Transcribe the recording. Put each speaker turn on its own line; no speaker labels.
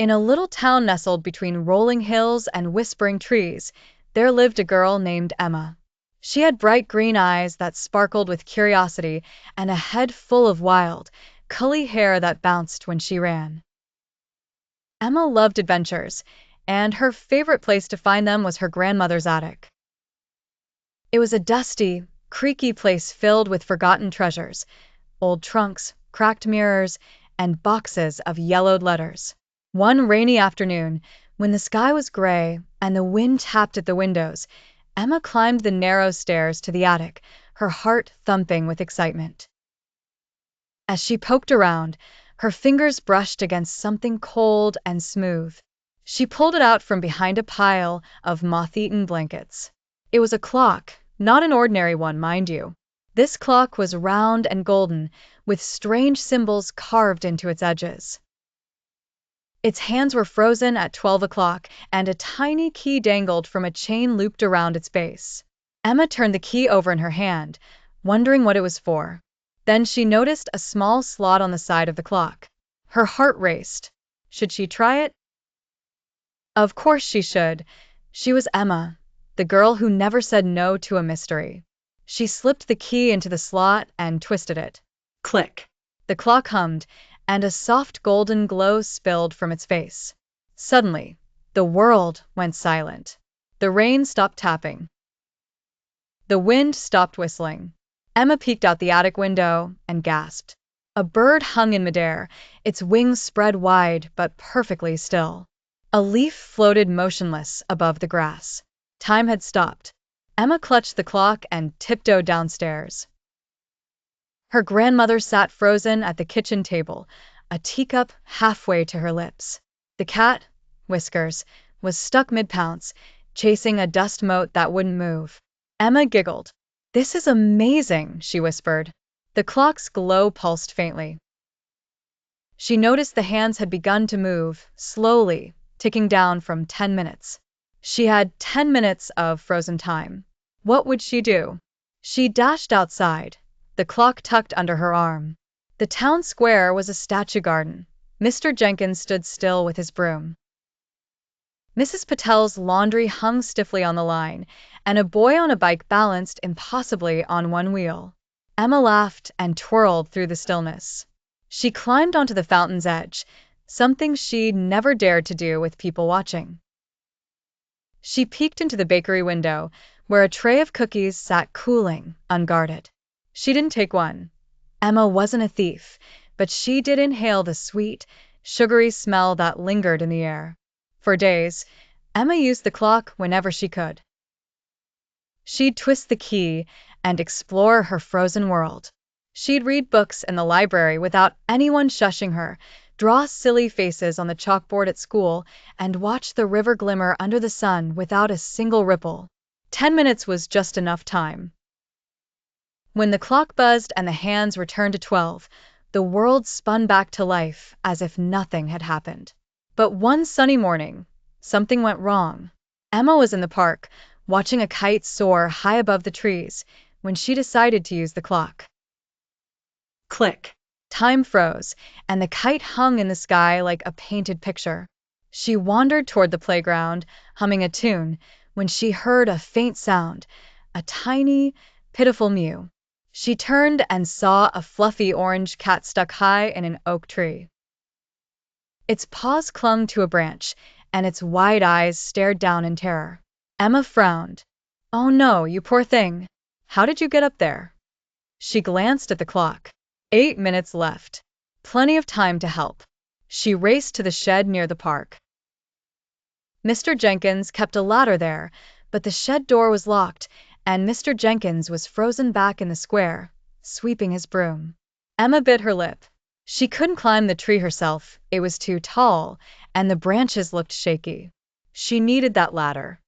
In a little town nestled between rolling hills and whispering trees, there lived a girl named Emma. She had bright green eyes that sparkled with curiosity and a head full of wild, curly hair that bounced when she ran. Emma loved adventures, and her favorite place to find them was her grandmother's attic. It was a dusty, creaky place filled with forgotten treasures, old trunks, cracked mirrors, and boxes of yellowed letters. One rainy afternoon, when the sky was gray and the wind tapped at the windows, Emma climbed the narrow stairs to the attic, her heart thumping with excitement. As she poked around, her fingers brushed against something cold and smooth. She pulled it out from behind a pile of moth-eaten blankets. It was a clock, not an ordinary one, mind you. This clock was round and golden, with strange symbols carved into its edges. Its hands were frozen at 12 o'clock, and a tiny key dangled from a chain looped around its base. Emma turned the key over in her hand, wondering what it was for. Then she noticed a small slot on the side of the clock. Her heart raced. Should she try it? Of course she should. She was Emma, the girl who never said no to a mystery. She slipped the key into the slot and twisted it. Click! The clock hummed, and a soft golden glow spilled from its face. Suddenly, the world went silent. The rain stopped tapping. The wind stopped whistling. Emma peeked out the attic window and gasped. A bird hung in midair, its wings spread wide but perfectly still. A leaf floated motionless above the grass. Time had stopped. Emma clutched the clock and tiptoed downstairs. Her grandmother sat frozen at the kitchen table, a teacup halfway to her lips. The cat, Whiskers, was stuck mid-pounce, chasing a dust mote that wouldn't move. Emma giggled. "This is amazing," she whispered. The clock's glow pulsed faintly. She noticed the hands had begun to move, slowly, ticking down from 10 minutes. She had 10 minutes of frozen time. What would she do? She dashed outside, the clock tucked under her arm. The town square was a statue garden. Mr. Jenkins stood still with his broom. Mrs. Patel's laundry hung stiffly on the line, and a boy on a bike balanced impossibly on one wheel. Emma laughed and twirled through the stillness. She climbed onto the fountain's edge, something she'd never dared to do with people watching. She peeked into the bakery window, where a tray of cookies sat cooling, unguarded. She didn't take one. Emma wasn't a thief, but she did inhale the sweet, sugary smell that lingered in the air. For days, Emma used the clock whenever she could. She'd twist the key and explore her frozen world. She'd read books in the library without anyone shushing her, draw silly faces on the chalkboard at school, and watch the river glimmer under the sun without a single ripple. 10 minutes was just enough time. When the clock buzzed and the hands returned to 12, the world spun back to life as if nothing had happened. But one sunny morning, something went wrong. Emma was in the park, watching a kite soar high above the trees, when she decided to use the clock. Click! Time froze, and the kite hung in the sky like a painted picture. She wandered toward the playground, humming a tune, when she heard a faint sound, a tiny, pitiful mew. She turned and saw a fluffy orange cat stuck high in an oak tree. Its paws clung to a branch, and its wide eyes stared down in terror. Emma frowned. "Oh no, you poor thing. How did you get up there?" She glanced at the clock. 8 minutes left. Plenty of time to help. She raced to the shed near the park. Mr. Jenkins kept a ladder there, but the shed door was locked, and Mr. Jenkins was frozen back in the square, sweeping his broom. Emma bit her lip. She couldn't climb the tree herself, it was too tall, and the branches looked shaky. She needed that ladder.